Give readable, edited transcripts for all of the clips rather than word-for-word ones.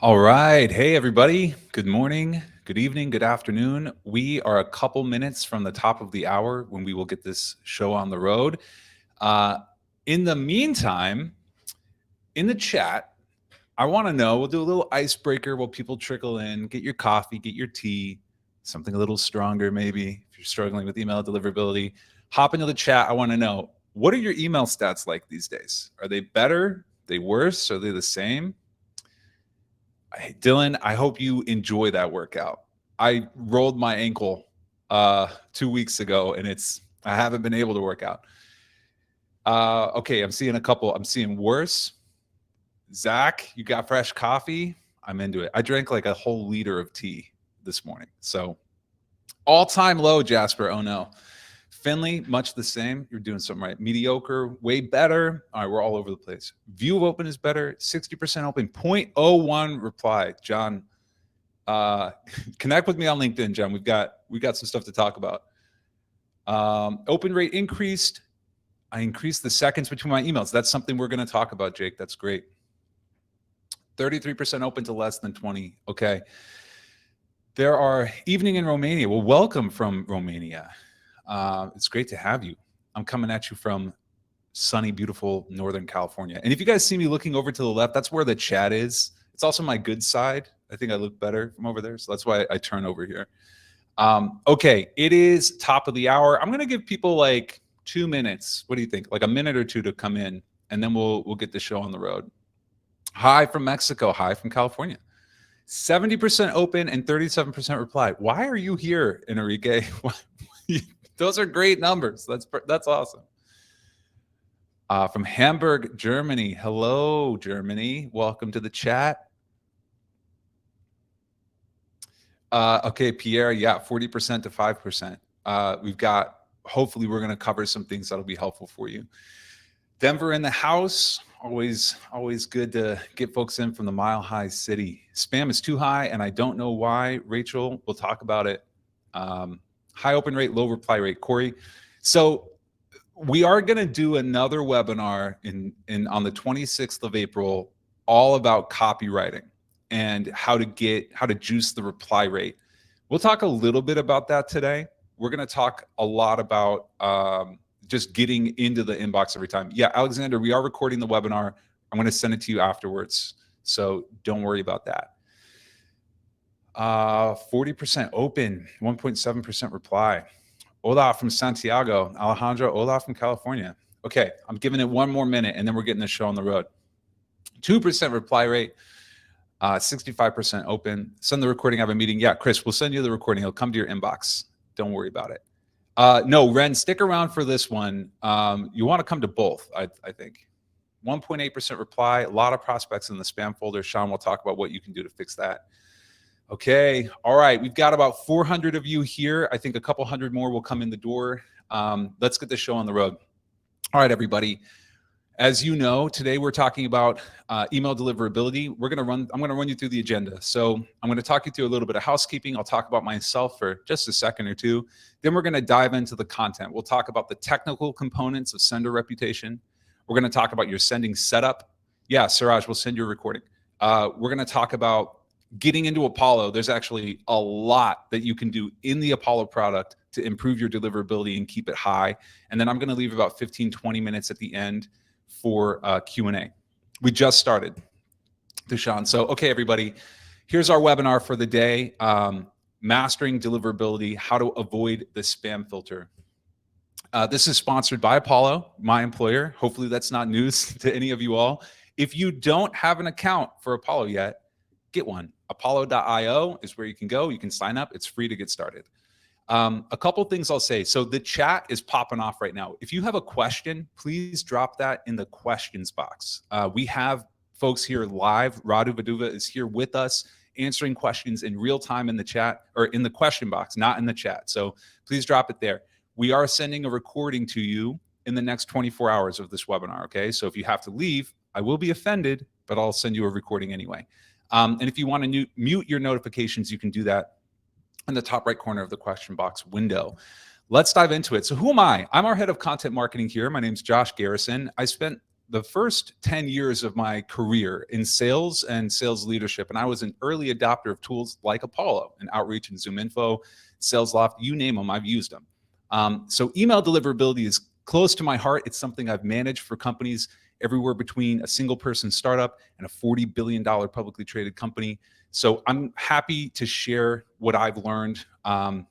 All right. Hey, everybody. Good morning, good evening, good afternoon. We are a couple minutes from the top of the hour when we will get this show on the road. Uh, in the meantime, in the chat, I want to know, we'll do a little icebreaker while people trickle in. Get your coffee, get your tea, something a little stronger, maybe if you're struggling with email deliverability. Hop into the chat. I want to know, what are your email stats like these days? Are they better? Are they worse? Are they the same? Dylan, I hope you enjoy that workout. I rolled my ankle 2 weeks ago, and I haven't been able to work out. Okay, I'm seeing a couple. I'm seeing worse. Zach, you got fresh coffee? I'm into it. I drank like a whole liter of tea this morning. So all-time low, Jasper. Oh no. Finley, much the same. You're doing something right. Mediocre, way better. All right, we're all over the place. View of open is better. 60% open. 0.01 reply. John, connect with me on LinkedIn, John. We've got some stuff to talk about. Open rate increased. I increased the seconds between my emails. That's something we're going to talk about, Jake. That's great. 33% open to less than 20. Okay. There are evening in Romania. Well, welcome from Romania. It's great to have you. I'm coming at you from sunny, beautiful Northern California. And if you guys see me looking over to the left, that's where the chat is. It's also my good side. I think I look better from over there. So that's why I turn over here. Okay, it is top of the hour. I'm going to give people like 2 minutes. What do you think? Like a minute or two to come in, and then we'll get the show on the road. Hi from Mexico. Hi from California. 70% open and 37% reply. Why are you here, Enrique? Those are great numbers. That's awesome. From Hamburg, Germany. Hello, Germany. Welcome to the chat. Okay, Pierre. Yeah, 40% to 5%. We've got. Hopefully, we're going to cover some things that'll be helpful for you. Denver in the house. Always good to get folks in from the Mile High City. Spam is too high, and I don't know why. Rachel, we'll talk about it. High open rate, low reply rate. Corey, so we are going to do another webinar on the 26th of April, all about copywriting and how to juice the reply rate. We'll talk a little bit about that today. We're going to talk a lot about just getting into the inbox every time. Yeah, Alexander, we are recording the webinar. I'm going to send it to you afterwards, so don't worry about that. 40% open, 1.7% reply. Hola from Santiago. Alejandro, hola from California. Okay, I'm giving it 1 more minute, and then we're getting the show on the road. 2% reply rate, 65% open. Send the recording, have a meeting. Yeah, Chris, we'll send you the recording. It'll come to your inbox. Don't worry about it. No, Ren, stick around for this one. You want to come to both, I think. 1.8% reply, a lot of prospects in the spam folder. Sean will talk about what you can do to fix that. Okay, all right, we've got about 400 of you here. I think a couple hundred more will come in the door. Let's get the show on the road. All right, everybody. As you know, today we're talking about email deliverability. I'm gonna run you through the agenda. So I'm gonna talk you through a little bit of housekeeping. I'll talk about myself for just a second or two. Then we're gonna dive into the content. We'll talk about the technical components of sender reputation. We're gonna talk about your sending setup. Yeah, Siraj, we'll send you a recording. We're gonna talk about getting into Apollo. There's actually a lot that you can do in the Apollo product to improve your deliverability and keep it high. And then I'm gonna leave about 15, 20 minutes at the end for Q&A. We just started, Dushan. So, okay, everybody, here's our webinar for the day, Mastering Deliverability, How to Avoid the Spam Filter. This is sponsored by Apollo, my employer. Hopefully that's not news to any of you all. If you don't have an account for Apollo yet, get one. Apollo.io is where you can go. You can sign up. It's free to get started. A couple things I'll say. So the chat is popping off right now. If you have a question, please drop that in the questions box. We have folks here live. Radu Vaduva is here with us answering questions in real time in the chat, or in the question box, not in the chat. So please drop it there. We are sending a recording to you in the next 24 hours of this webinar, okay? So if you have to leave, I will be offended, but I'll send you a recording anyway. And if you want to mute your notifications, you can do that in the top right corner of the question box window. Let's dive into it. So who am I? I'm our head of content marketing here. My name's Josh Garrison. I spent the first 10 years of my career in sales and sales leadership. And I was an early adopter of tools like Apollo and Outreach and ZoomInfo, SalesLoft, you name them, I've used them. So email deliverability is close to my heart. It's something I've managed for companies everywhere between a single person startup and a $40 billion publicly traded company. So I'm happy to share what I've learned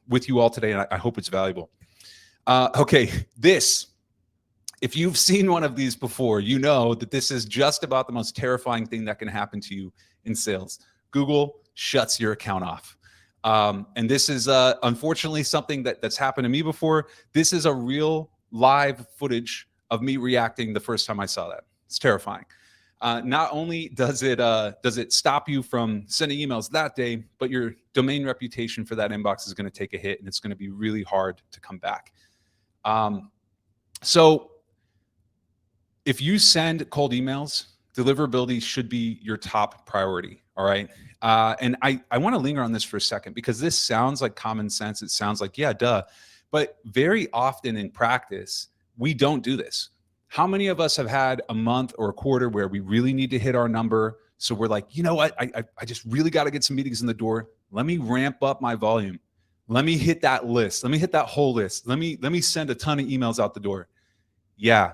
with you all today, and I hope it's valuable. Okay, if you've seen one of these before, you know that this is just about the most terrifying thing that can happen to you in sales. Google shuts your account off. And this is unfortunately something that's happened to me before. This is a real live footage of me reacting the first time I saw that. It's terrifying. Not only does it stop you from sending emails that day, but your domain reputation for that inbox is going to take a hit, and it's going to be really hard to come back. So if you send cold emails, deliverability should be your top priority. All right. And I want to linger on this for a second, because this sounds like common sense. It sounds like, yeah, duh. But very often in practice, we don't do this. How many of us have had a month or a quarter where we really need to hit our number? So we're like, you know what? I just really got to get some meetings in the door. Let me ramp up my volume. Let me hit that list. Let me hit that whole list. Let me send a ton of emails out the door. Yeah.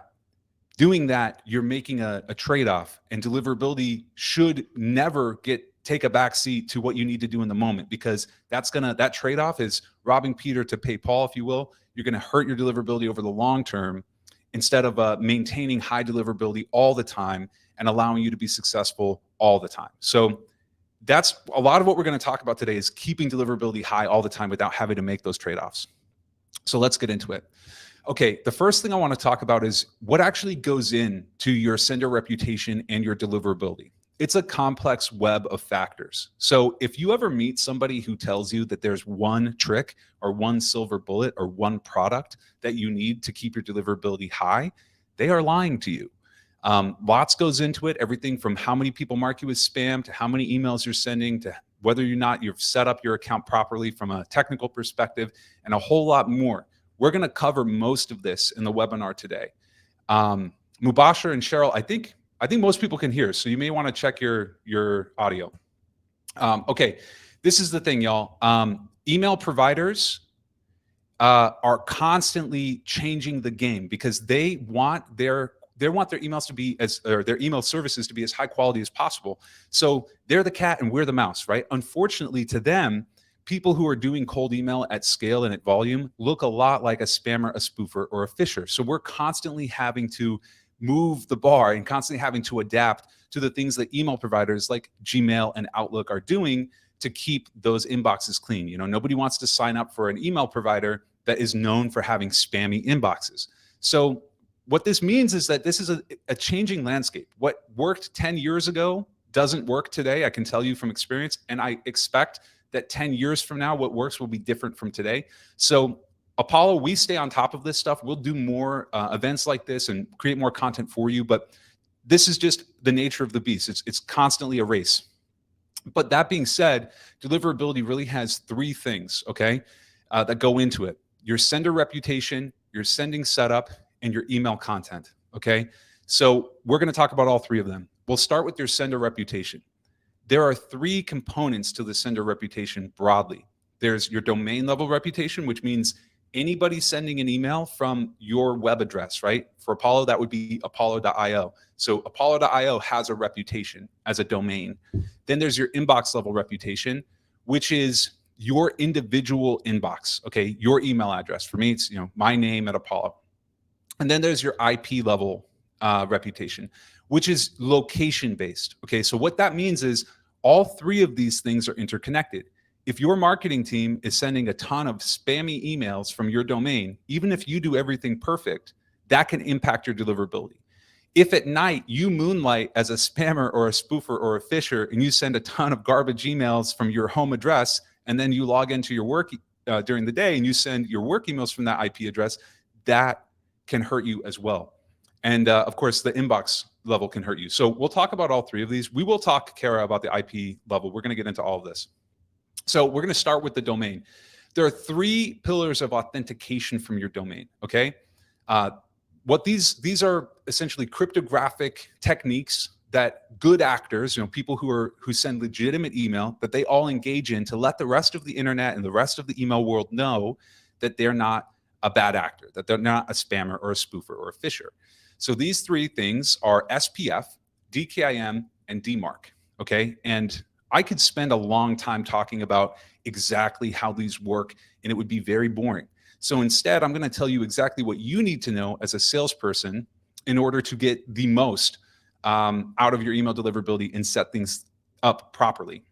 Doing that, you're making a trade-off, and deliverability should never take a back seat to what you need to do in the moment, because that trade-off is robbing Peter to pay Paul, if you will. You're going to hurt your deliverability over the long term, instead of maintaining high deliverability all the time and allowing you to be successful all the time. So that's a lot of what we're going to talk about today, is keeping deliverability high all the time without having to make those trade-offs. So let's get into it. Okay, the first thing I want to talk about is what actually goes into your sender reputation and your deliverability. It's a complex web of factors. So if you ever meet somebody who tells you that there's one trick or one silver bullet or one product that you need to keep your deliverability high, they are lying to you. Lots goes into it, everything from how many people mark you as spam to how many emails you're sending to whether or not you've set up your account properly from a technical perspective, and a whole lot more. We're going to cover most of this in the webinar today. Mubashir and Cheryl, I think most people can hear, so you may want to check your audio. Okay, this is the thing, y'all. Email providers are constantly changing the game, because they want their emails to be their email services to be as high quality as possible. So they're the cat and we're the mouse, right? Unfortunately, to them, people who are doing cold email at scale and at volume look a lot like a spammer, a spoofer, or a phisher. So we're constantly having to move the bar and constantly having to adapt to the things that email providers like Gmail and Outlook are doing to keep those inboxes clean. You know, nobody wants to sign up for an email provider that is known for having spammy inboxes. So what this means is that this is a changing landscape. What worked 10 years ago doesn't work today, I can tell you from experience, and I expect that 10 years from now, what works will be different from today. So Apollo, we stay on top of this stuff. We'll do more events like this and create more content for you, but this is just the nature of the beast. It's constantly a race. But that being said, deliverability really has three things, okay, that go into it: your sender reputation, your sending setup, and your email content, okay? So we're going to talk about all three of them. We'll start with your sender reputation. There are three components to the sender reputation broadly. There's your domain level reputation, which means anybody sending an email from your web address, right? For Apollo, that would be apollo.io. So apollo.io has a reputation as a domain. Then there's your inbox level reputation, which is your individual inbox, okay? Your email address. For me, it's my name at Apollo. And then there's your IP level reputation, which is location based. Okay, so what that means is all three of these things are interconnected. If your marketing team is sending a ton of spammy emails from your domain, even if you do everything perfect, that can impact your deliverability. If at night you moonlight as a spammer or a spoofer or a phisher and you send a ton of garbage emails from your home address, and then you log into your work during the day and you send your work emails from that IP address, that can hurt you as well. And of course, the inbox level can hurt you. So we'll talk about all three of these. We will talk, Kara, about the IP level. We're going to get into all of this. So we're going to start with the domain. There are three pillars of authentication from your domain, okay? what these are essentially cryptographic techniques that good actors, people who send legitimate email, that they all engage in to let the rest of the internet and the rest of the email world know that they're not a bad actor, that they're not a spammer or a spoofer or a phisher. So these three things are SPF, DKIM, and DMARC, okay? And I could spend a long time talking about exactly how these work, and it would be very boring. So instead, I'm going to tell you exactly what you need to know as a salesperson in order to get the most out of your email deliverability and set things up properly.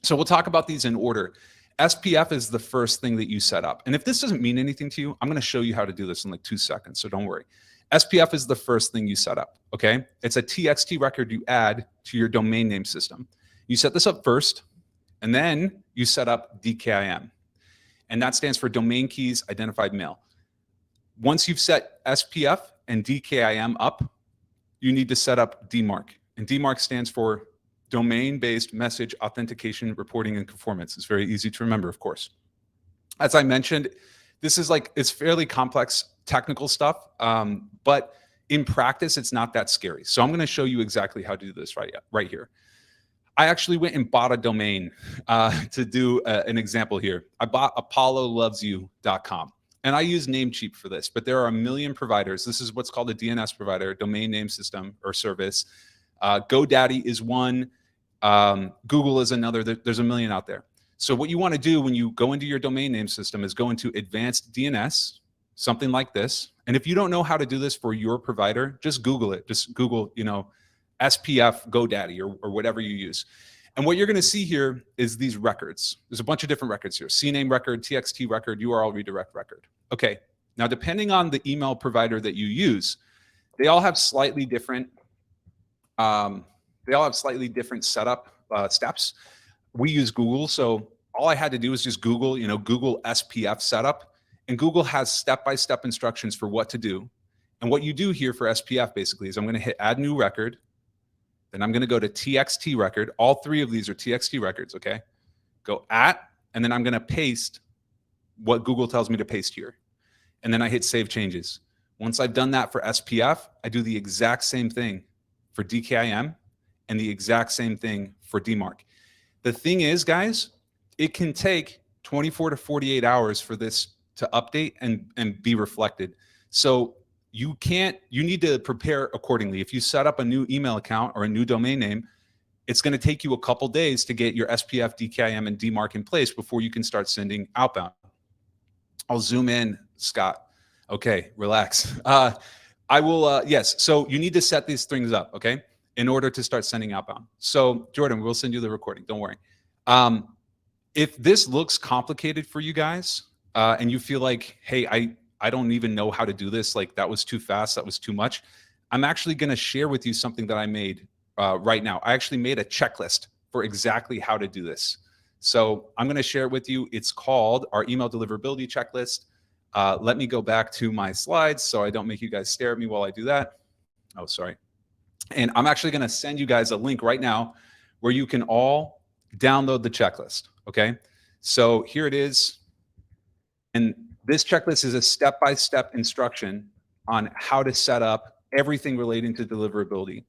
So we'll talk about these in order. SPF is the first thing that you set up. And if this doesn't mean anything to you, I'm going to show you how to do this in like 2 seconds, so don't worry. SPF is the first thing you set up, okay? It's a TXT record you add to your domain name system. You set this up first, and then you set up DKIM. And that stands for Domain Keys Identified Mail. Once you've set SPF and DKIM up, you need to set up DMARC. And DMARC stands for Domain-Based Message Authentication Reporting and Conformance. It's very easy to remember, of course. As I mentioned, this is it's fairly complex technical stuff, but in practice, it's not that scary. So I'm going to show you exactly how to do this right here. I actually went and bought a domain to do an example here. I bought apollolovesyou.com. And I use Namecheap for this, but there are a million providers. This is what's called a DNS provider, domain name system or service. GoDaddy is one. Google is another. There's a million out there. So what you want to do when you go into your domain name system is go into advanced DNS, something like this. And if you don't know how to do this for your provider, just Google it. Just Google, SPF GoDaddy or whatever you use. And what you're going to see here is these records. There's a bunch of different records here. CNAME record, TXT record, URL redirect record. Okay. Now, depending on the email provider that you use, they all have slightly different setup steps. We use Google. So all I had to do was just Google, Google SPF setup. And Google has step-by-step instructions for what to do. And what you do here for SPF basically is I'm going to hit add new record. Then I'm going to go to TXT record. All three of these are TXT records, okay? Go and then I'm going to paste what Google tells me to paste here. And then I hit save changes. Once I've done that for SPF, I do the exact same thing for DKIM and the exact same thing for DMARC. The thing is, guys, it can take 24 to 48 hours for this to update and be reflected. So you need to prepare accordingly. If you set up a new email account or a new domain name, it's going to take you a couple days to get your SPF, DKIM, and DMARC in place before you can start sending outbound. I'll zoom in, Scott. Okay, relax. I will, yes. So you need to set these things up, okay, in order to start sending outbound. So Jordan, we'll send you the recording. Don't worry. If this looks complicated for you guys and you feel like, hey, I don't even know how to do this. Like that was too fast. That was too much. I'm actually going to share with you something that I made right now. I actually made a checklist for exactly how to do this. So I'm going to share it with you. It's called our email deliverability checklist. Let me go back to my slides so I don't make you guys stare at me while I do that. Oh, sorry. And I'm actually going to send you guys a link right now where you can all download the checklist. Okay. So here it is. And this checklist is a step-by-step instruction on how to set up everything relating to deliverability.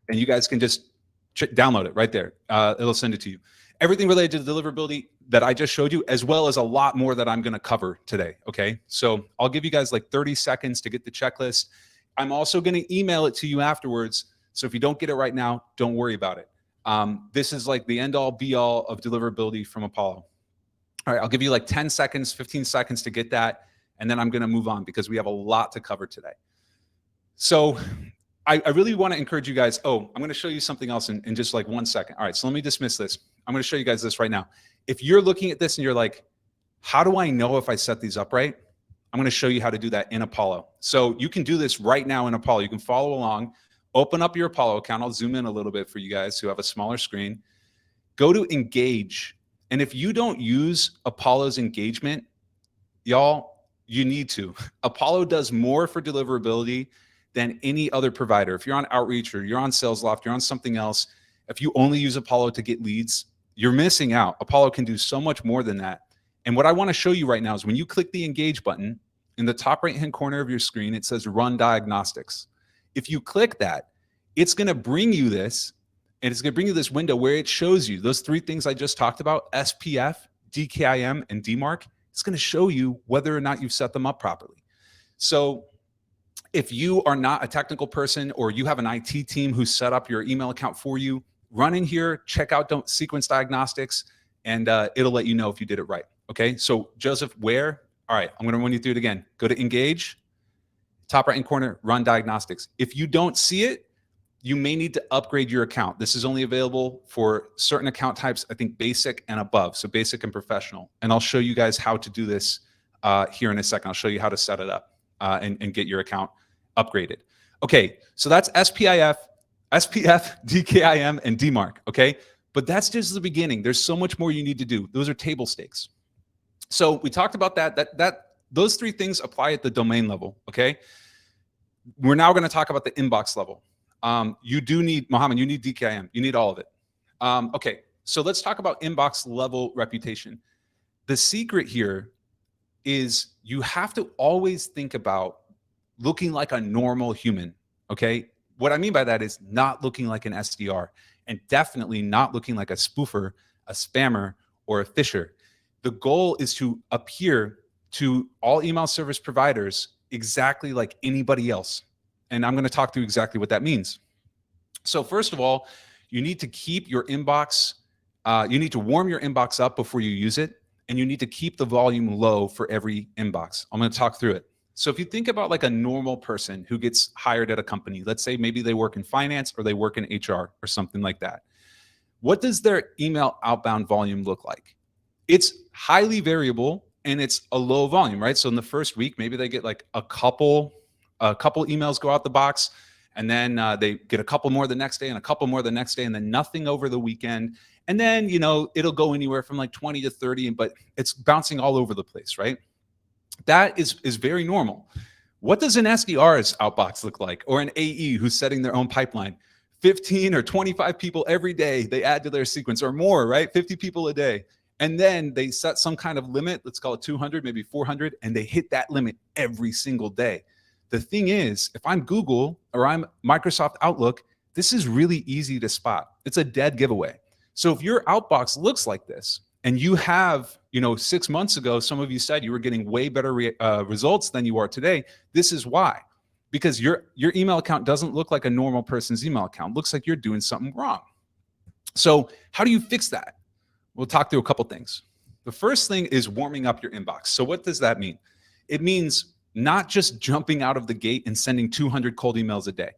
And you guys can just download it right there. It'll send it to you. Everything related to deliverability that I just showed you, as well as a lot more that I'm going to cover today. Okay. So I'll give you guys like 30 seconds to get the checklist. I'm also going to email it to you afterwards. So if you don't get it right now, don't worry about it. This is like the end all be all of deliverability from Apollo. All right, I'll give you like 10 seconds, 15 seconds to get that, and then I'm going to move on because we have a lot to cover today. So I really want to encourage you guys. Oh, I'm going to show you something else in just like 1 second. All right, so let me dismiss this. I'm going to show you guys this right now. If you're looking at this and you're like, how do I know if I set these up right? I'm going to show you how to do that in Apollo. So you can do this right now in Apollo. You can follow along. Open up your Apollo account. I'll zoom in a little bit for you guys who have a smaller screen. Go to Engage. And if you don't use Apollo's engagement, y'all, you need to. Apollo does more for deliverability than any other provider. If you're on Outreach or you're on SalesLoft, you're on something else, if you only use Apollo to get leads, you're missing out. Apollo can do so much more than that. And what I want to show you right now is when you click the Engage button, in the top right-hand corner of your screen, it says Run Diagnostics. If you click that, it's going to bring you this, and it's going to bring you this window where it shows you those 3 things I just talked about, SPF, DKIM, and DMARC. It's going to show you whether or not you've set them up properly. So if you are not a technical person or you have an IT team who set up your email account for you, run in here, check out Sequence Diagnostics, and it'll let you know if you did it right. Okay, so Joseph, where? All right, I'm going to run you through it again. Go to Engage, top right-hand corner, Run Diagnostics. If you don't see it, you may need to upgrade your account. This is only available for certain account types, I think basic and above, so basic and professional. And I'll show you guys how to do this here in a second. I'll show you how to set it up and get your account upgraded. Okay, so that's SPF, DKIM, and DMARC, okay? But that's just the beginning. There's so much more you need to do. Those are table stakes. So we talked about those 3 things apply at the domain level, okay? We're now gonna talk about the inbox level. You do need, Mohammed, you need DKIM. You need all of it. Okay, so let's talk about inbox level reputation. The secret here is you have to always think about looking like a normal human, okay? What I mean by that is not looking like an SDR and definitely not looking like a spoofer, a spammer, or a phisher. The goal is to appear to all email service providers exactly like anybody else. And I'm going to talk through exactly what that means. So first of all, you need to keep your inbox, you need to warm your inbox up before you use it, and you need to keep the volume low for every inbox. I'm going to talk through it. So if you think about like a normal person who gets hired at a company, let's say maybe they work in finance or they work in HR or something like that. What does their email outbound volume look like? It's highly variable and it's a low volume, right? So in the first week, maybe they get like a couple emails go out the box, and then they get a couple more the next day and a couple more the next day, and then nothing over the weekend. And then, you know, it'll go anywhere from like 20 to 30, but it's bouncing all over the place, right? That is very normal. What does an SDR's outbox look like, or an AE who's setting their own pipeline? 15 or 25 people every day they add to their sequence, or more, right? 50 people a day. And then they set some kind of limit, let's call it 200, maybe 400, and they hit that limit every single day. The thing is, if I'm Google or I'm Microsoft Outlook, this is really easy to spot. It's a dead giveaway. So if your outbox looks like this, and you have, 6 months ago, some of you said you were getting way better results than you are today, this is why. Because your email account doesn't look like a normal person's email account. It looks like you're doing something wrong. So how do you fix that? We'll talk through a couple things. The first thing is warming up your inbox. So what does that mean? It means not just jumping out of the gate and sending 200 cold emails a day.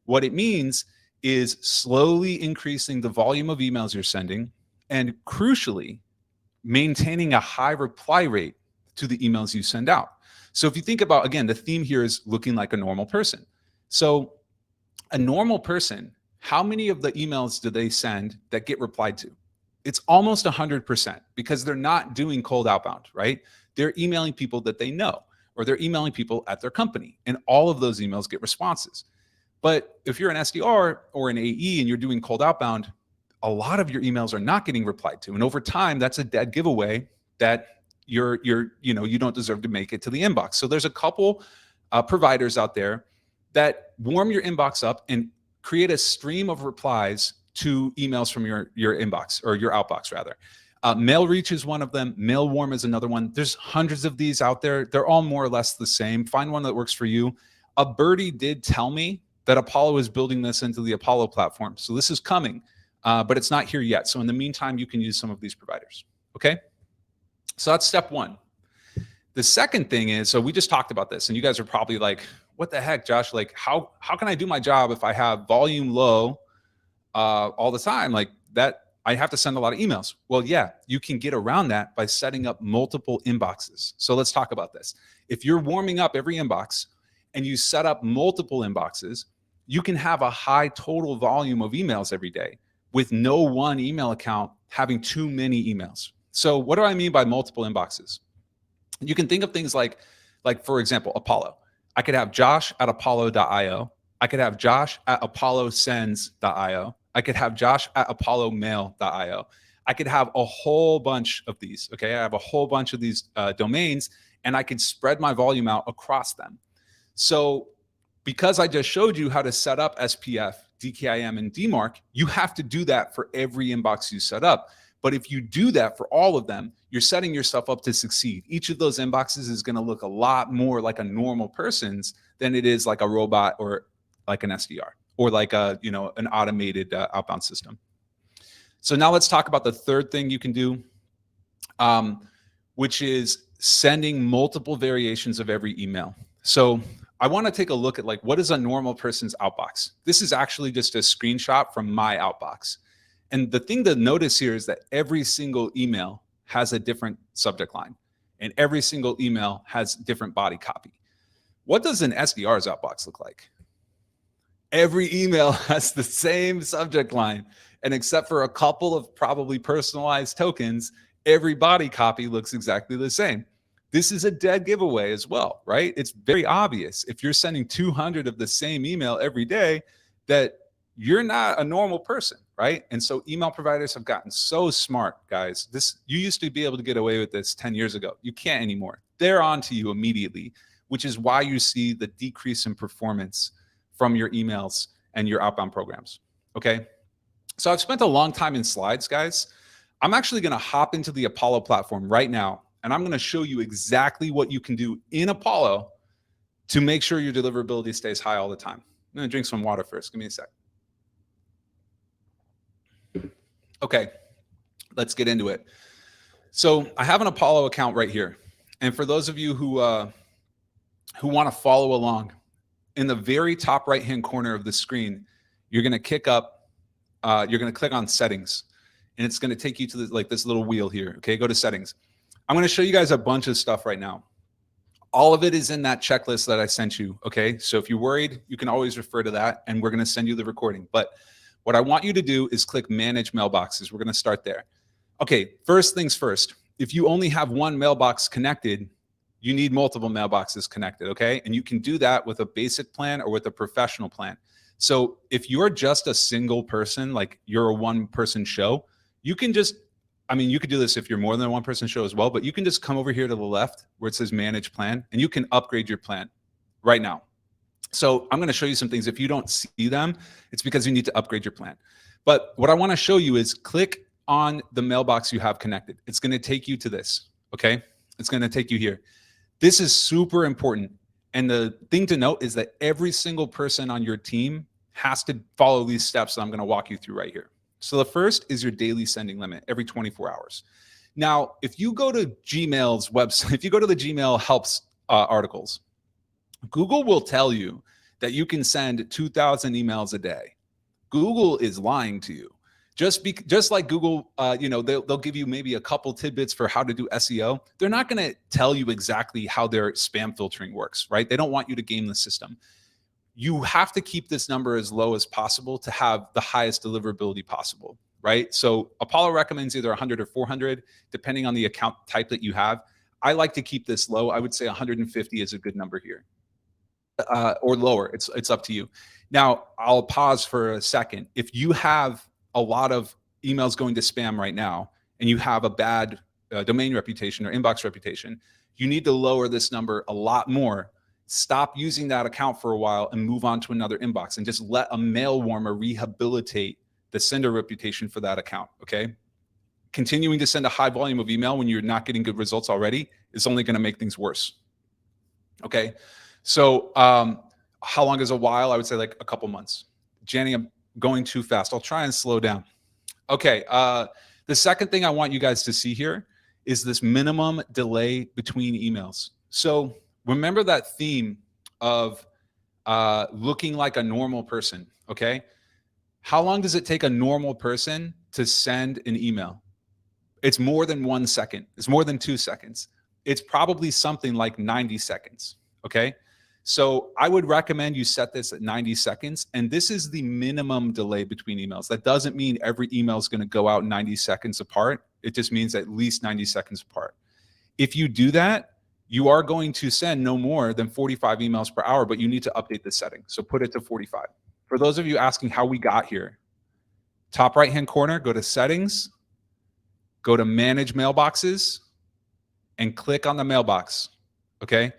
What it means is slowly increasing the volume of emails you're sending, and crucially, maintaining a high reply rate to the emails you send out. So if you think about, again, the theme here is looking like a normal person. So a normal person, how many of the emails do they send that get replied to? It's almost 100%, because they're not doing cold outbound, right? They're emailing people that they know, or they're emailing people at their company, and all of those emails get responses. But if you're an SDR or an AE and you're doing cold outbound, a lot of your emails are not getting replied to. And over time, that's a dead giveaway that you don't deserve to make it to the inbox. So there's a couple providers out there that warm your inbox up and create a stream of replies to emails from your inbox, or your outbox rather. MailReach is one of them. MailWarm is another one. There's hundreds of these out there. They're all more or less the same. Find one that works for you. A birdie did tell me that Apollo is building this into the Apollo platform. So this is coming, but it's not here yet. So in the meantime, you can use some of these providers, okay? So that's step one. The second thing is, so we just talked about this, and you guys are probably like, what the heck, Josh? Like, how can I do my job if I have volume low all the time? Like that, I have to send a lot of emails. Well, yeah, you can get around that by setting up multiple inboxes. So let's talk about this. If you're warming up every inbox and you set up multiple inboxes, you can have a high total volume of emails every day with no one email account having too many emails. So what do I mean by multiple inboxes? You can think of things like for example, Apollo. I could have Josh at apollo.io. I could have Josh at apollosends.io. I could have Josh at apollomail.io. I could have a whole bunch of these, okay? I have a whole bunch of these domains, and I could spread my volume out across them. So because I just showed you how to set up SPF, DKIM, and DMARC, you have to do that for every inbox you set up. But if you do that for all of them, you're setting yourself up to succeed. Each of those inboxes is going to look a lot more like a normal person's than it is like a robot or like an SDR or like a, you know, an automated outbound system. So now let's talk about the third thing you can do, which is sending multiple variations of every email. So I want to take a look at like, what is a normal person's outbox? This is actually just a screenshot from my outbox. And the thing to notice here is that every single email has a different subject line and every single email has different body copy. What does an SDR's outbox look like? Every email has the same subject line, and except for a couple of probably personalized tokens, every body copy looks exactly the same. This is a dead giveaway as well, right? It's very obvious if you're sending 200 of the same email every day that you're not a normal person, right? And so email providers have gotten so smart, guys. You used to be able to get away with this 10 years ago. You can't anymore. They're on to you immediately, which is why you see the decrease in performance from your emails and your outbound programs, okay? So I've spent a long time in slides, guys. I'm actually gonna hop into the Apollo platform right now, and I'm gonna show you exactly what you can do in Apollo to make sure your deliverability stays high all the time. I'm gonna drink some water first, give me a sec. Okay, let's get into it. So I have an Apollo account right here. And for those of you who want to follow along, in the very top right-hand corner of the screen, you're going to click on settings, and it's going to take you to this little wheel here. Okay, go to settings. I'm going to show you guys a bunch of stuff right now. All of it is in that checklist that I sent you. Okay, so if you're worried, you can always refer to that, and we're going to send you the recording. But what I want you to do is click Manage Mailboxes. We're going to start there. Okay, first things first. If you only have one mailbox connected, you need multiple mailboxes connected, okay? And you can do that with a basic plan or with a professional plan. So if you're just a single person, like you're a one-person show, you can just, I mean, you could do this if you're more than a one-person show as well, but you can just come over here to the left where it says Manage Plan, and you can upgrade your plan right now. So I'm going to show you some things. If you don't see them, it's because you need to upgrade your plan. But what I want to show you is click on the mailbox you have connected. It's going to take you to this, okay? It's going to take you here. This is super important. And the thing to note is that every single person on your team has to follow these steps that I'm going to walk you through right here. So the first is your daily sending limit every 24 hours. Now, if you go to Gmail's website, if you go to the Gmail helps articles, Google will tell you that you can send 2,000 emails a day. Google is lying to you. Just like Google, you know, they'll give you maybe a couple tidbits for how to do SEO. They're not going to tell you exactly how their spam filtering works, right? They don't want you to game the system. You have to keep this number as low as possible to have the highest deliverability possible, right? So Apollo recommends either 100 or 400, depending on the account type that you have. I like to keep this low. I would say 150 is a good number here. Or lower, it's up to you. Now, I'll pause for a second. If you have a lot of emails going to spam right now, and you have a bad domain reputation or inbox reputation, you need to lower this number a lot more. Stop using that account for a while and move on to another inbox, and just let a mail warmer rehabilitate the sender reputation for that account, okay? Continuing to send a high volume of email when you're not getting good results already is only going to make things worse, okay? So how long is a while? I would say like a couple months. Jenny, I'm going too fast. I'll try and slow down. Okay, the second thing I want you guys to see here is this minimum delay between emails. So remember that theme of looking like a normal person, okay? How long does it take a normal person to send an email? It's more than 1 second. It's more than 2 seconds. It's probably something like 90 seconds, okay? So I would recommend you set this at 90 seconds. And this is the minimum delay between emails. That doesn't mean every email is going to go out 90 seconds apart. It just means at least 90 seconds apart. If you do that, you are going to send no more than 45 emails per hour, but you need to update the setting. So put it to 45. For those of you asking how we got here, top right-hand corner, go to settings, go to manage mailboxes, and click on the mailbox. okay?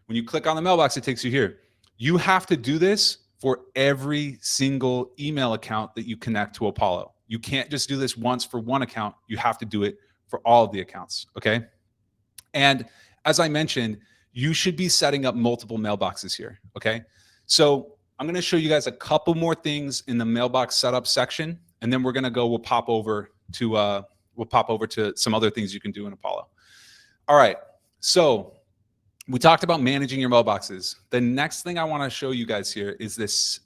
When you click on the mailbox, it takes you here. You have to do this for every single email account that you connect to Apollo. You can't just do this once for one account. You have to do it for all of the accounts, okay? And as I mentioned, you should be setting up multiple mailboxes here, okay? So I'm gonna show you guys a couple more things in the mailbox setup section, and then we'll pop over to some other things you can do in Apollo. All right, so we talked about managing your mailboxes. The next thing I wanna show you guys here is this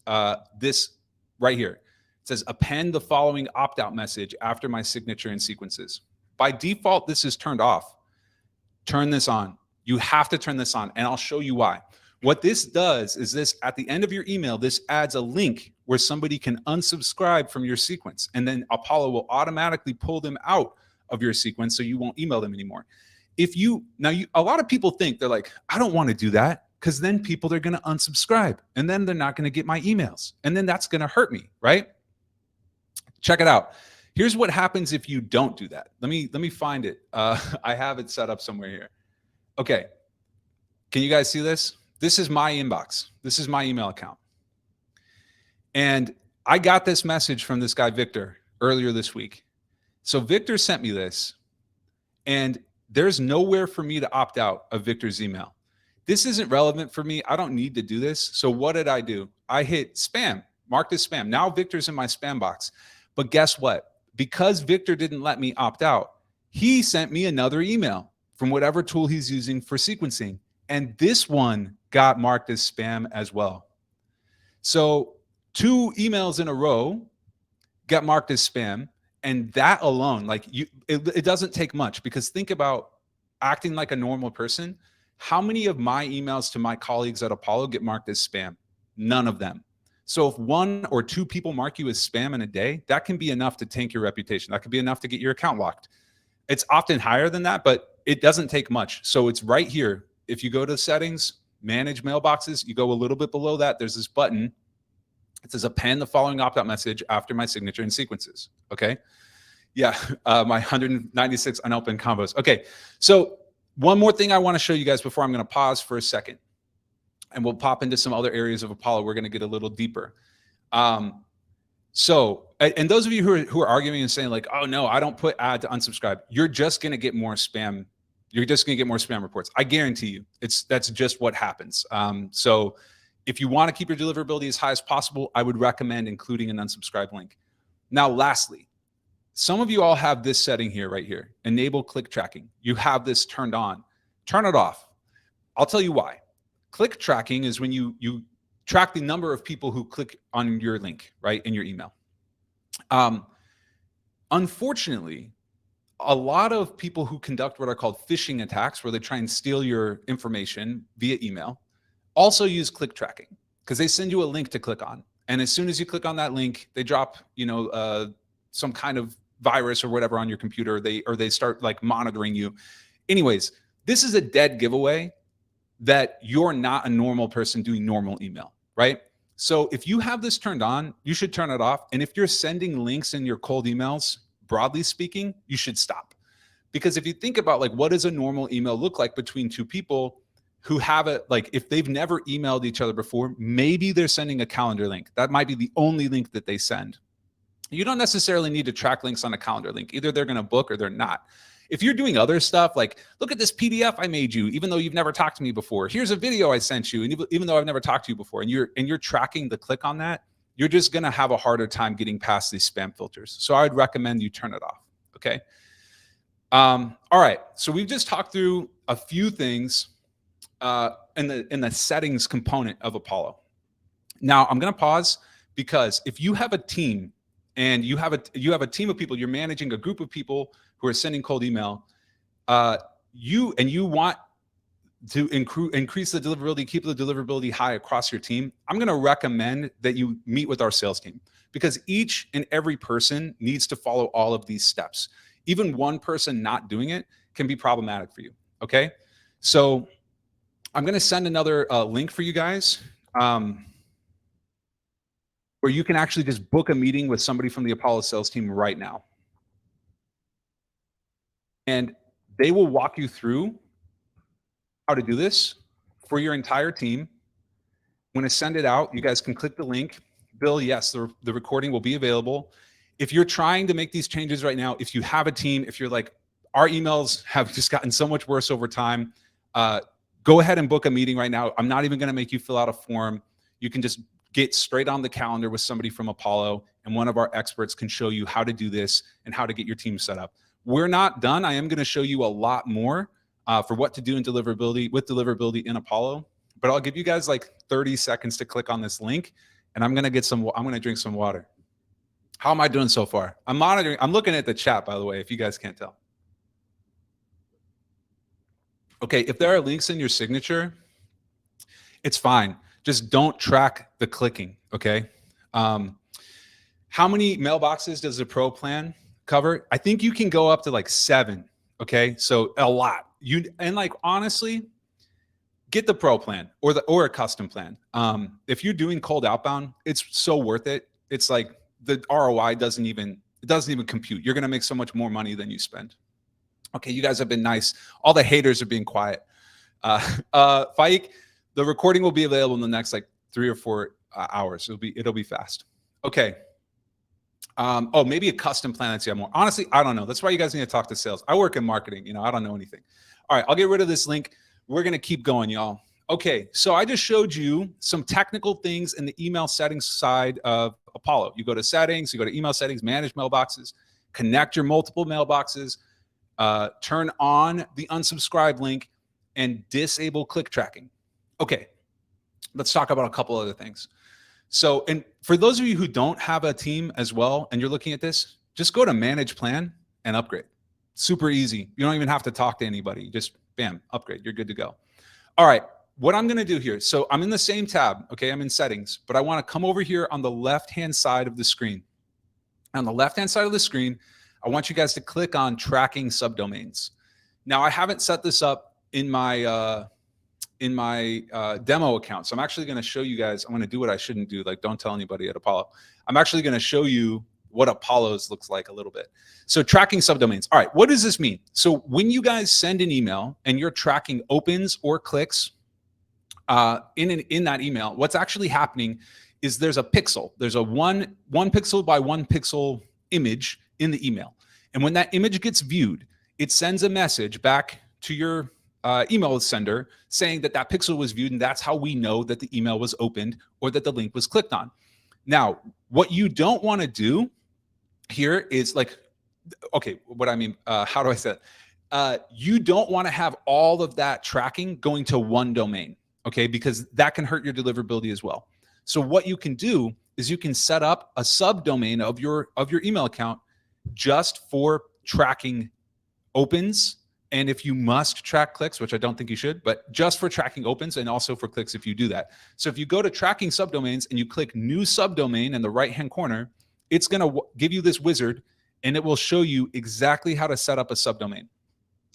right here. It says append the following opt-out message after my signature and sequences. By default, this is turned off. Turn this on. You have to turn this on, and I'll show you why. What this does is this, at the end of your email, this adds a link where somebody can unsubscribe from your sequence, and then Apollo will automatically pull them out of your sequence so you won't email them anymore. A lot of people think, they're like, I don't want to do that because then people are going to unsubscribe and then they're not going to get my emails. And then that's going to hurt me, right? Check it out. Here's what happens if you don't do that. Let me find it. I have it set up somewhere here. Okay. Can you guys see this? This is my inbox. This is my email account. And I got this message from this guy, Victor, earlier this week. So Victor sent me this, and there's nowhere for me to opt out of Victor's email. This isn't relevant for me. I don't need to do this. So what did I do? I hit spam, marked as spam. Now Victor's in my spam box. But guess what? Because Victor didn't let me opt out, he sent me another email from whatever tool he's using for sequencing. And this one got marked as spam as well. So 2 emails in a row got marked as spam. And that alone, like it doesn't take much, because think about acting like a normal person. How many of my emails to my colleagues at Apollo get marked as spam? None of them. So if 1 or 2 people mark you as spam in a day, that can be enough to tank your reputation. That could be enough to get your account locked. It's often higher than that, but it doesn't take much. So it's right here. If you go to settings, manage mailboxes, you go a little bit below that, there's this button. It says append the following opt-out message after my signature and sequences. Okay. Yeah. My 196 unopened combos. Okay. So one more thing I want to show you guys before I'm going to pause for a second, and we'll pop into some other areas of Apollo. We're going to get a little deeper. And those of you who are arguing and saying like, oh no, I don't put add to unsubscribe, you're just going to get more spam. You're just going to get more spam reports. I guarantee you that's just what happens. So if you want to keep your deliverability as high as possible, I would recommend including an unsubscribe link. Now, lastly, some of you all have this setting here, right here, enable click tracking. You have this turned on. Turn it off. I'll tell you why. Click tracking is when you track the number of people who click on your link, right, in your email. Unfortunately, a lot of people who conduct what are called phishing attacks, where they try and steal your information via email, also use click tracking, because they send you a link to click on. And as soon as you click on that link, they drop, some kind of virus or whatever on your computer, or they start like monitoring you. Anyways, this is a dead giveaway that you're not a normal person doing normal email, right? So if you have this turned on, you should turn it off. And if you're sending links in your cold emails, broadly speaking, you should stop. Because if you think about like, what does a normal email look like between 2 people who have it, like if they've never emailed each other before, maybe they're sending a calendar link. That might be the only link that they send. You don't necessarily need to track links on a calendar link. Either they're going to book or they're not. If you're doing other stuff like, look at this PDF I made you, even though you've never talked to me before. Here's a video I sent you, and even though I've never talked to you before, and you're tracking the click on that, you're just going to have a harder time getting past these spam filters. So I would recommend you turn it off. Okay. All right. So we've just talked through a few things in the settings component of Apollo. Now I'm going to pause, because if you have a team and you have a team of people, you're managing a group of people who are sending cold email, you want to increase the deliverability, keep the deliverability high across your team, I'm going to recommend that you meet with our sales team, because each and every person needs to follow all of these steps. Even one person not doing it can be problematic for you. Okay. So I'm going to send another link for you guys, where you can actually just book a meeting with somebody from the Apollo sales team right now. And they will walk you through how to do this for your entire team. When I send it out, you guys can click the link. Bill, yes, the recording will be available. If you're trying to make these changes right now, if you have a team, if you're like, our emails have just gotten so much worse over time, go ahead and book a meeting right now. I'm not even going to make you fill out a form. You can just get straight on the calendar with somebody from Apollo, and one of our experts can show you how to do this and how to get your team set up. We're not done. I am going to show you a lot more for what to do in deliverability with deliverability in Apollo, but I'll give you guys like 30 seconds to click on this link, and I'm going to drink some water. How am I doing so far? I'm monitoring. I'm looking at the chat, by the way, if you guys can't tell. Okay, if there are links in your signature, it's fine. Just don't track the clicking, okay? How many mailboxes does the Pro plan cover? I think you can go up to like 7, okay? So a lot. And like, honestly, get the Pro plan or a custom plan. If you're doing cold outbound, it's so worth it. It's like the ROI doesn't even compute. You're gonna make so much more money than you spend. Okay, you guys have been nice. All the haters are being quiet. Faik, the recording will be available in the next like 3 or 4 hours. It'll be fast. Okay. Oh, maybe a custom plan that's more. Honestly, I don't know. That's why you guys need to talk to sales. I work in marketing. You know, I don't know anything. All right, I'll get rid of this link. We're gonna keep going, y'all. Okay, so I just showed you some technical things in the email settings side of Apollo. You go to settings, you go to email settings, manage mailboxes, connect your multiple mailboxes, turn on the unsubscribe link, and disable click tracking. Okay, let's talk about a couple other things. So, and for those of you who don't have a team as well, and you're looking at this, just go to manage plan and upgrade. Super easy. You don't even have to talk to anybody. Just bam, upgrade. You're good to go. All right, what I'm gonna do here. So I'm in the same tab, okay? I'm in settings, but I wanna come over here on the left-hand side of the screen. On the left-hand side of the screen, I want you guys to click on tracking subdomains. Now, I haven't set this up in my demo account. So I'm actually going to show you guys, I'm going to do what I shouldn't do. Like, don't tell anybody at Apollo. I'm actually going to show you what Apollo's looks like a little bit. So tracking subdomains. All right, what does this mean? So when you guys send an email and you're tracking opens or clicks in that email, what's actually happening is there's a pixel. There's a one pixel by 1 pixel image in the email. And when that image gets viewed, it sends a message back to your email sender saying that that pixel was viewed, and that's how we know that the email was opened or that the link was clicked on. Now, what you don't want to do here is like, okay, what I mean, how do I say it? You don't want to have all of that tracking going to one domain, okay? Because that can hurt your deliverability as well. So what you can do is you can set up a subdomain of your email account just for tracking opens. And if you must track clicks, which I don't think you should, but just for tracking opens and also for clicks if you do that. So if you go to tracking subdomains and you click new subdomain in the right-hand corner, it's going to give you this wizard and it will show you exactly how to set up a subdomain.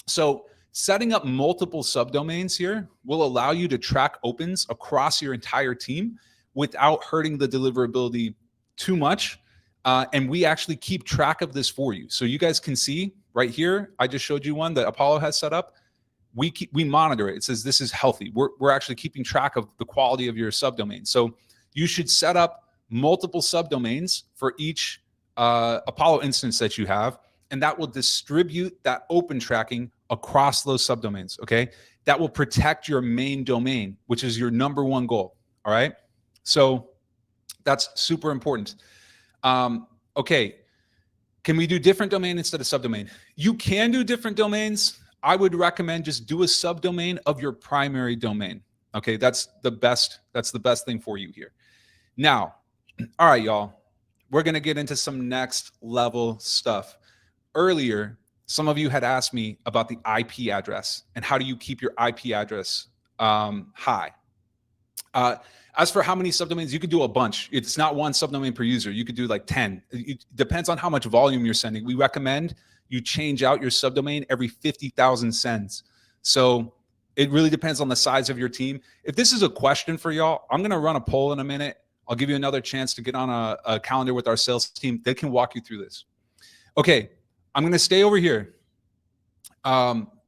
So setting up multiple subdomains here will allow you to track opens across your entire team without hurting the deliverability too much. And we actually keep track of this for you. So you guys can see right here, I just showed you one that Apollo has set up. We monitor it. It says this is healthy. We're actually keeping track of the quality of your subdomain. So you should set up multiple subdomains for each Apollo instance that you have, and that will distribute that open tracking across those subdomains, okay? That will protect your main domain, which is your #1 goal, all right? So that's super important. Okay, can we do different domain instead of subdomain? You can do different domains. I would recommend just do a subdomain of your primary domain. Okay, that's the best thing for you here. Now, all right, y'all, we're gonna get into some next level stuff. Earlier, some of you had asked me about the IP address and how do you keep your IP address high. As for how many subdomains, you could do a bunch. It's not one subdomain per user. You could do like 10. It depends on how much volume you're sending. We recommend you change out your subdomain every 50,000 sends. So it really depends on the size of your team. If this is a question for y'all, I'm gonna run a poll in a minute. I'll give you another chance to get on a calendar with our sales team. They can walk you through this. Okay, I'm gonna stay over here.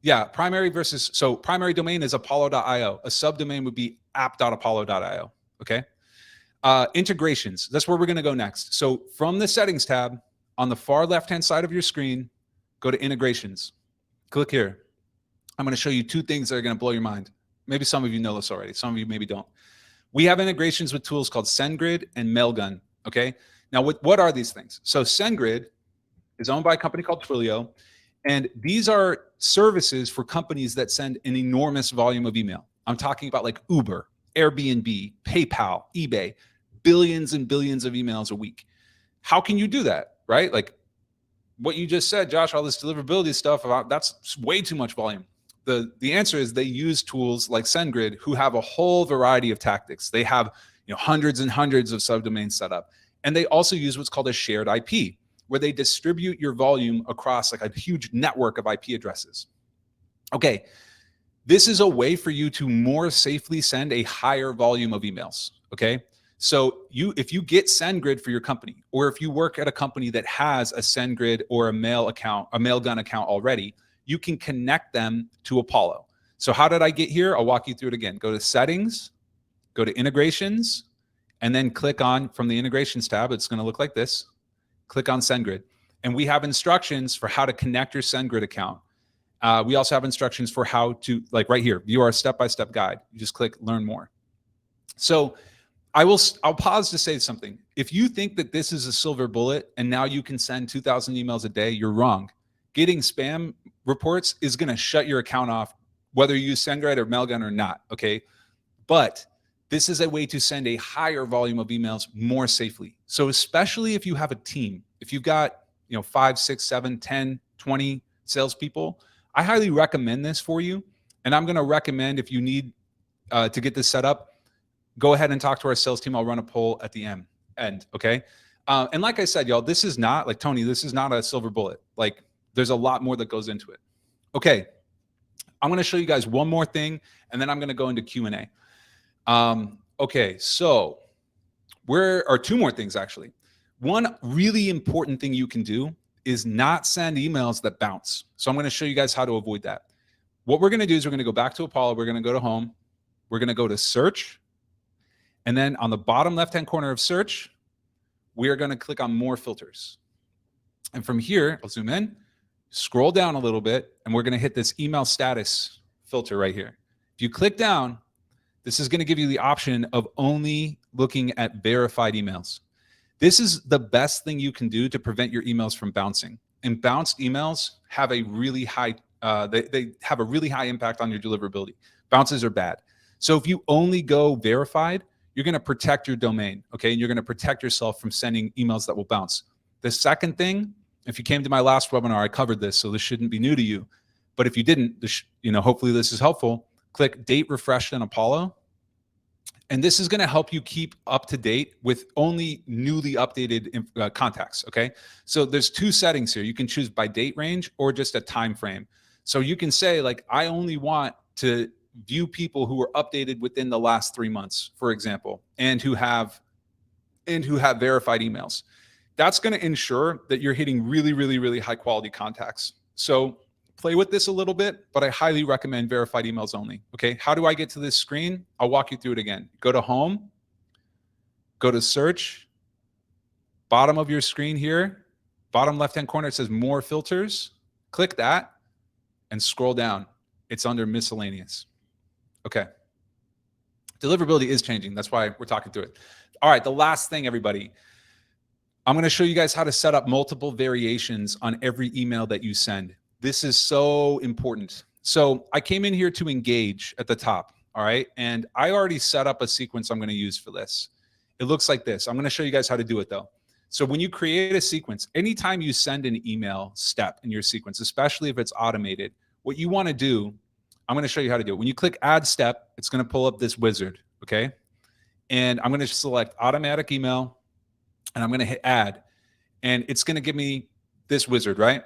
Yeah, primary versus, so primary domain is apollo.io. A subdomain would be app.apollo.io, okay? Integrations, that's where we're gonna go next. So from the settings tab, on the far left-hand side of your screen, go to integrations. Click here. I'm gonna show you two things that are gonna blow your mind. Maybe some of you know this already, some of you maybe don't. We have integrations with tools called SendGrid and Mailgun, okay? Now, what are these things? So SendGrid is owned by a company called Twilio, and these are services for companies that send an enormous volume of email. I'm talking about like Uber, Airbnb, PayPal, eBay, billions and billions of emails a week. How can you do that, right? Like what you just said, Josh, all this deliverability stuff, that's way too much volume. The answer is they use tools like SendGrid, who have a whole variety of tactics. They have hundreds and hundreds of subdomains set up. And they also use what's called a shared IP, where they distribute your volume across like a huge network of IP addresses. Okay, this is a way for you to more safely send a higher volume of emails, okay? So if you get SendGrid for your company, or if you work at a company that has a SendGrid or a Mailgun account already, you can connect them to Apollo. So how did I get here? I'll walk you through it again. Go to settings, go to integrations, and then click on, from the integrations tab, it's gonna look like this. Click on SendGrid. And we have instructions for how to connect your SendGrid account. We also have instructions for how to, like right here, view our step-by-step guide. You just click learn more. So I'll pause to say something. If you think that this is a silver bullet and now you can send 2,000 emails a day, you're wrong. Getting spam reports is going to shut your account off, whether you use SendGrid or Mailgun or not, okay? But this is a way to send a higher volume of emails more safely. So especially if you have a team, if you've got 5, 6, 7, 10, 20 salespeople, I highly recommend this for you. And I'm going to recommend, if you need to get this set up, go ahead and talk to our sales team. I'll run a poll at the end, okay? And like I said, y'all, this is not, like Tony, this is not a silver bullet. Like there's a lot more that goes into it. Okay, I'm gonna show you guys one more thing, and then I'm gonna go into Q&A. Okay, so two more things actually. One really important thing you can do is not send emails that bounce. So I'm gonna show you guys how to avoid that. What we're gonna do is we're gonna go back to Apollo, we're gonna go to home, we're gonna go to search, and then on the bottom left-hand corner of search, we are gonna click on more filters. And from here, I'll zoom in, scroll down a little bit, and we're gonna hit this email status filter right here. If you click down, this is gonna give you the option of only looking at verified emails. This is the best thing you can do to prevent your emails from bouncing. And bounced emails have a really high, they have a really high impact on your deliverability. Bounces are bad. So if you only go verified, you're gonna protect your domain, okay? And you're gonna protect yourself from sending emails that will bounce. The second thing, if you came to my last webinar, I covered this, so this shouldn't be new to you. But if you didn't, hopefully this is helpful. Click date refreshed in Apollo. And this is gonna help you keep up to date with only newly updated contacts, okay? So there's two settings here. You can choose by date range or just a time frame. So you can say like, I only want to view people who were updated within the last 3 months, for example, and who have verified emails. That's going to ensure that you're hitting really, really, really high quality contacts. So play with this a little bit, but I highly recommend verified emails only. Okay, how do I get to this screen? I'll walk you through it again. Go to home, go to search, bottom of your screen here, bottom left-hand corner, it says more filters. Click that and scroll down. It's under miscellaneous. Okay. Deliverability is changing. That's why we're talking through it. All right, the last thing, everybody. I'm going to show you guys how to set up multiple variations on every email that you send. This is so important. So I came in here to engage at the top, all right? And I already set up a sequence I'm going to use for this. It looks like this. I'm going to show you guys how to do it though. So when you create a sequence, anytime you send an email step in your sequence, especially if it's automated, what you want to do, I'm going to show you how to do it. When you click add step, it's going to pull up this wizard, okay? And I'm going to select automatic email, and I'm going to hit add, and it's going to give me this wizard, right?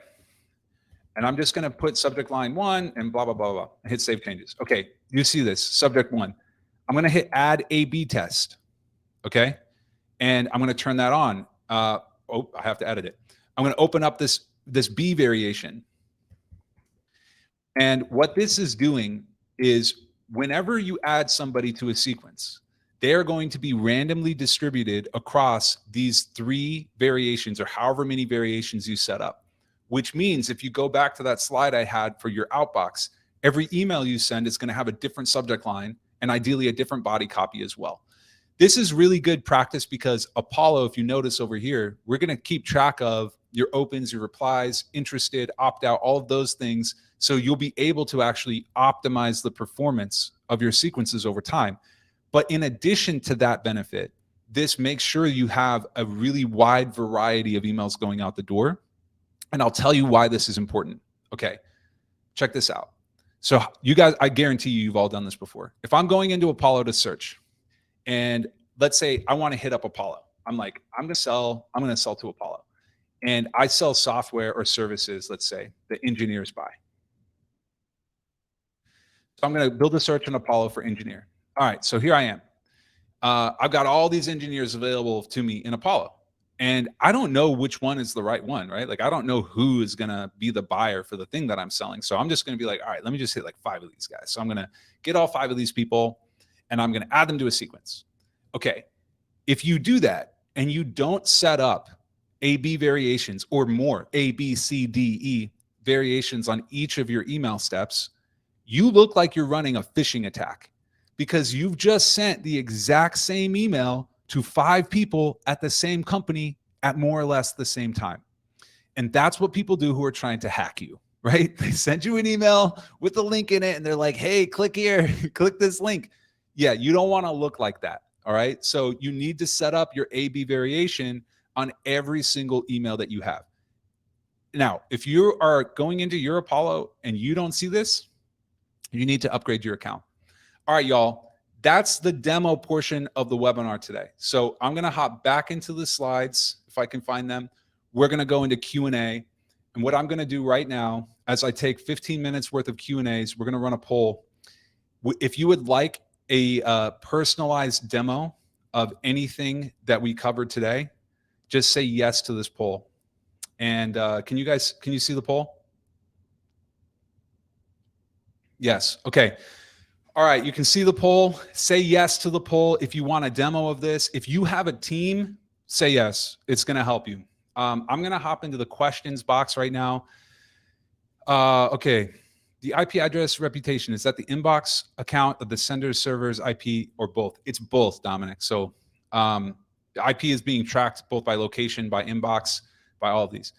And I'm just going to put subject line 1 and blah, blah, blah, blah, and hit save changes. Okay, you see this, subject 1. I'm going to hit add A/B test, okay? And I'm going to turn that on. I have to edit it. I'm going to open up this B variation. And what this is doing is whenever you add somebody to a sequence, they are going to be randomly distributed across these 3 variations or however many variations you set up, which means if you go back to that slide I had for your outbox, every email you send is going to have a different subject line and ideally a different body copy as well. This is really good practice because Apollo, if you notice over here, we're going to keep track of your opens, your replies, interested, opt out, all of those things. So you'll be able to actually optimize the performance of your sequences over time. But in addition to that benefit, this makes sure you have a really wide variety of emails going out the door. And I'll tell you why this is important. Okay, check this out. So you guys, I guarantee you've all done this before. If I'm going into Apollo to search, and let's say I want to hit up Apollo. I'm like, I'm going to sell to Apollo. And I sell software or services, let's say, that engineers buy. So I'm going to build a search on Apollo for engineer. All right, so here I am. I've got all these engineers available to me in Apollo. And I don't know which one is the right one, right? Like, I don't know who is going to be the buyer for the thing that I'm selling. So I'm just going to be like, all right, let me just hit like 5 of these guys. So I'm going to get all 5 of these people and I'm going to add them to a sequence. Okay. If you do that and you don't set up A/B variations or more A, B, C, D, E variations on each of your email steps, you look like you're running a phishing attack because you've just sent the exact same email to 5 people at the same company at more or less the same time. And that's what people do who are trying to hack you, right? They send you an email with a link in it and they're like, hey, click here, click this link. Yeah, you don't want to look like that. All right. So you need to set up your A/B variation on every single email that you have. Now, if you are going into your Apollo and you don't see this, you need to upgrade your account. All right, y'all. That's the demo portion of the webinar today. So I'm going to hop back into the slides if I can find them. We're going to go into Q&A. And what I'm going to do right now, as I take 15 minutes worth of Q&As, we're going to run a poll. If you would like a personalized demo of anything that we covered today, just say yes to this poll. And can you see the poll? Yes. Okay. All right. You can see the poll. Say yes to the poll. If you want a demo of this, if you have a team, say yes. It's going to help you. I'm going to hop into the questions box right now. Okay. The IP address reputation, is that the inbox account of the sender's server's IP or both? It's both, Dominic. So the IP is being tracked both by location, by inbox, by all of these.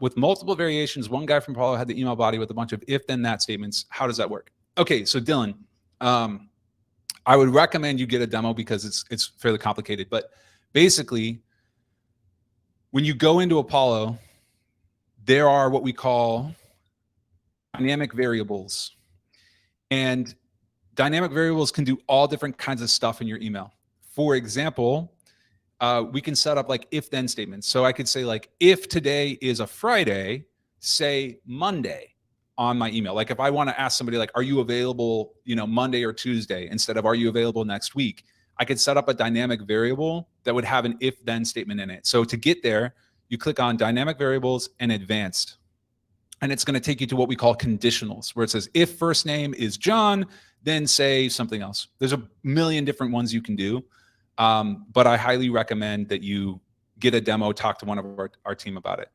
With multiple variations, one guy from Apollo had the email body with a bunch of if then that statements. How does that work? Okay, so Dylan, I would recommend you get a demo because it's fairly complicated. But basically, when you go into Apollo, there are what we call dynamic variables. And dynamic variables can do all different kinds of stuff in your email. For example, we can set up like if then statements. So I could say like, if today is a Friday, say Monday on my email. Like if I want to ask somebody like, are you available, Monday or Tuesday, instead of are you available next week, I could set up a dynamic variable that would have an if then statement in it. So to get there, you click on dynamic variables and advanced. And it's going to take you to what we call conditionals, where it says if first name is John, then say something else. There's a million different ones you can do. But I highly recommend that you get a demo, talk to one of our team about it.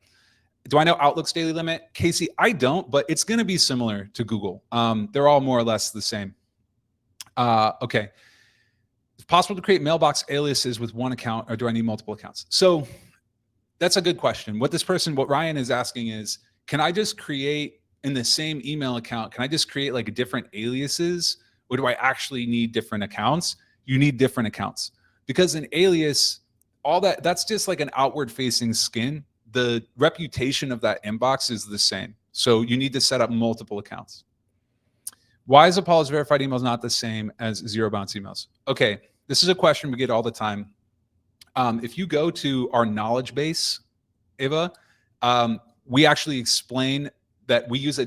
Do I know Outlook's daily limit? Casey, I don't, but it's going to be similar to Google. They're all more or less the same. Okay. It's possible to create mailbox aliases with one account, or do I need multiple accounts? So that's a good question. What Ryan is asking is, can I just create in the same email account, can I just create like different aliases, or do I actually need different accounts? You need different accounts. Because an alias, that's just like an outward facing skin. The reputation of that inbox is the same. So you need to set up multiple accounts. Why is Apollo's verified emails not the same as zero bounce emails? Okay, this is a question we get all the time. If you go to our knowledge base, Eva, we actually explain that we use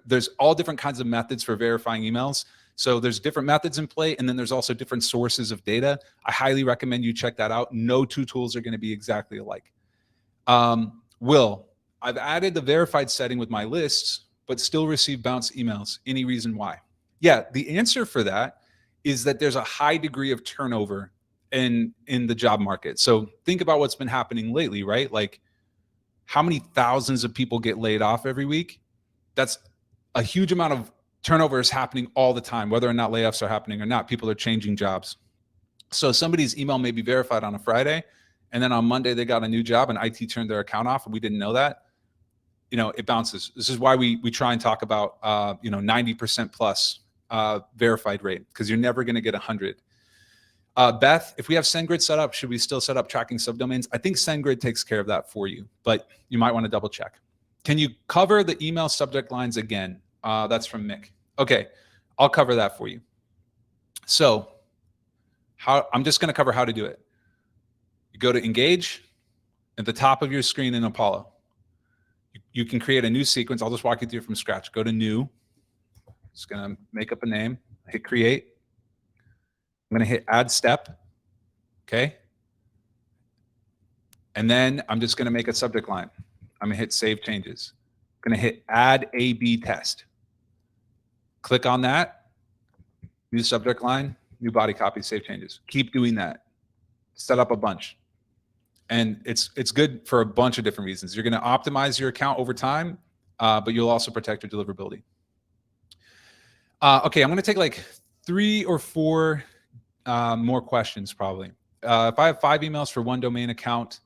there's all different kinds of methods for verifying emails. So there's different methods in play, and then there's also different sources of data. I highly recommend you check that out. No two tools are going to be exactly alike. Will, I've added the verified setting with my lists, but still receive bounce emails. Any reason why? Yeah, the answer for that is that there's a high degree of turnover in the job market. So think about what's been happening lately, right? Like how many thousands of people get laid off every week? That's a huge amount of turnover is happening all the time, whether or not layoffs are happening or not. People are changing jobs. So somebody's email may be verified on a Friday, and then on Monday they got a new job and IT turned their account off and we didn't know that. It bounces. This is why we try and talk about 90% plus verified rate, because you're never going to get 100. Beth, if we have SendGrid set up, should we still set up tracking subdomains? I think SendGrid takes care of that for you, but you might want to double check. Can you cover the email subject lines again? That's from Mick. Okay, I'll cover that for you. So I'm just going to cover how to do it. You go to Engage at the top of your screen in Apollo. You can create a new sequence. I'll just walk you through from scratch. Go to New. Just going to make up a name. Hit Create. I'm going to hit Add Step. Okay. And then I'm just going to make a subject line. I'm going to hit Save Changes. I'm going to hit Add A/B Test. Click on that. New subject line, new body copy, save changes. Keep doing that. Set up a bunch. And it's good for a bunch of different reasons. You're going to optimize your account over time, but you'll also protect your deliverability. Okay, I'm going to take like 3 or 4 more questions probably. If I have 5 emails for one domain account,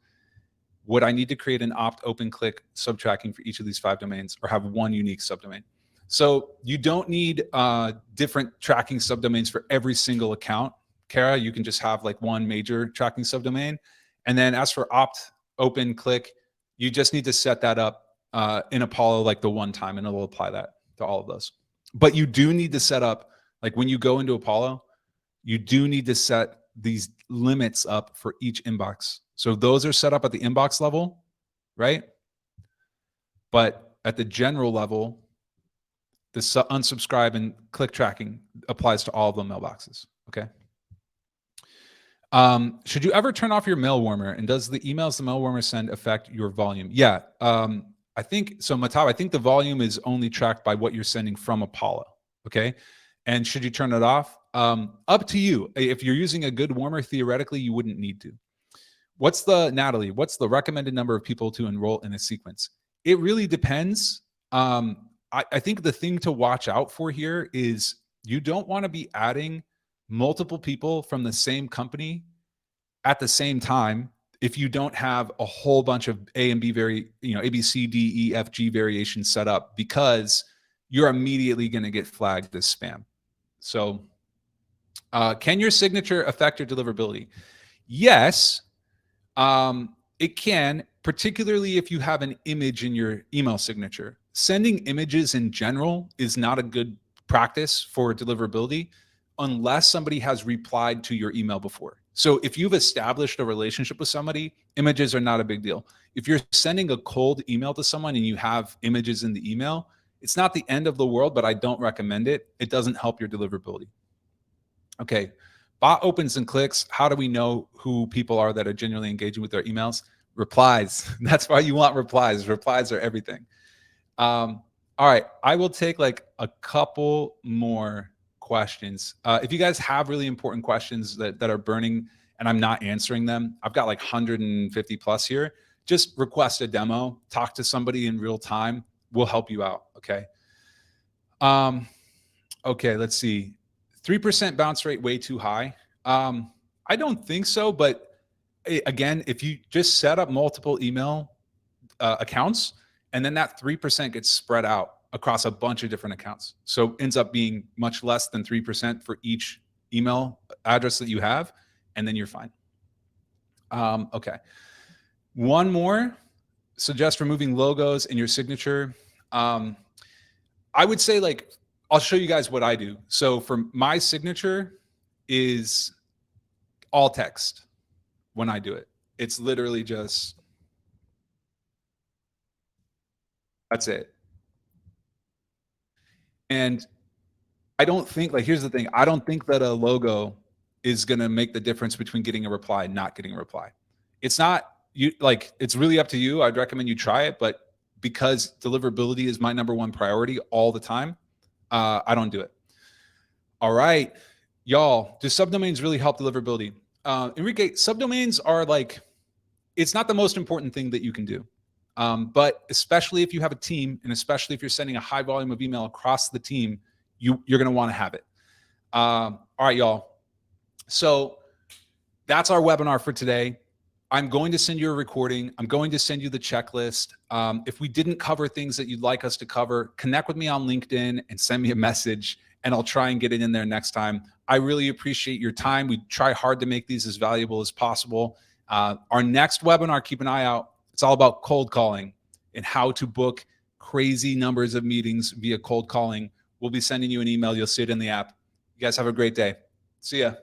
would I need to create an opt, open, click subtracking for each of these 5 domains, or have one unique subdomain? So you don't need different tracking subdomains for every single account. Kara, you can just have like one major tracking subdomain. And then as for opt, open, click, you just need to set that up in Apollo like the one time, and it'll apply that to all of those. But you do need to set up, like when you go into Apollo, you do need to set these limits up for each inbox. So those are set up at the inbox level, right? But at the general level, the unsubscribe and click tracking applies to all of the mailboxes, okay? Should you ever turn off your mail warmer, and does the emails the mail warmer send affect your volume? Yeah, I think, so Matab, I think the volume is only tracked by what you're sending from Apollo, okay? And should you turn it off? Up to you. If you're using a good warmer, theoretically, you wouldn't need to. Natalie, what's the recommended number of people to enroll in a sequence? It really depends. I think the thing to watch out for here is you don't want to be adding multiple people from the same company at the same time if you don't have a whole bunch of A and B A, B, C, D, E, F, G variations set up, because you're immediately going to get flagged as spam. So can your signature affect your deliverability? Yes, it can, particularly if you have an image in your email signature. Sending images in general is not a good practice for deliverability unless somebody has replied to your email before. So if you've established a relationship with somebody, images are not a big deal. If you're sending a cold email to someone and you have images in the email, it's not the end of the world, but I don't recommend it. It doesn't help your deliverability. Okay, bot opens and clicks. How do we know who people are that are genuinely engaging with their emails? Replies. That's why you want replies. Replies are everything. All right, I will take like a couple more questions. If you guys have really important questions that are burning and I'm not answering them, I've got like 150 plus here. Just request a demo, talk to somebody in real time. We'll help you out, okay? Okay, let's see. 3% bounce rate, way too high. I don't think so, but again, if you just set up multiple email accounts, and then that 3% gets spread out across a bunch of different accounts. So ends up being much less than 3% for each email address that you have, and then you're fine. Okay. One more, suggest removing logos in your signature. I would say, like, I'll show you guys what I do. So for my signature is all text when I do it. It's literally just, that's it. And I don't think, like, here's the thing. I don't think that a logo is going to make the difference between getting a reply and not getting a reply. It's not, it's really up to you. I'd recommend you try it, but because deliverability is my #1 priority all the time, I don't do it. All right, y'all, do subdomains really help deliverability? Enrique, subdomains are like, it's not the most important thing that you can do. But especially if you have a team, and especially if you're sending a high volume of email across the team, you're going to want to have it. All right, y'all. So that's our webinar for today. I'm going to send you a recording. I'm going to send you the checklist. If we didn't cover things that you'd like us to cover, connect with me on LinkedIn and send me a message, and I'll try and get it in there next time. I really appreciate your time. We try hard to make these as valuable as possible. Our next webinar, keep an eye out. It's all about cold calling and how to book crazy numbers of meetings via cold calling. We'll be sending you an email. You'll see it in the app. You guys have a great day. See ya.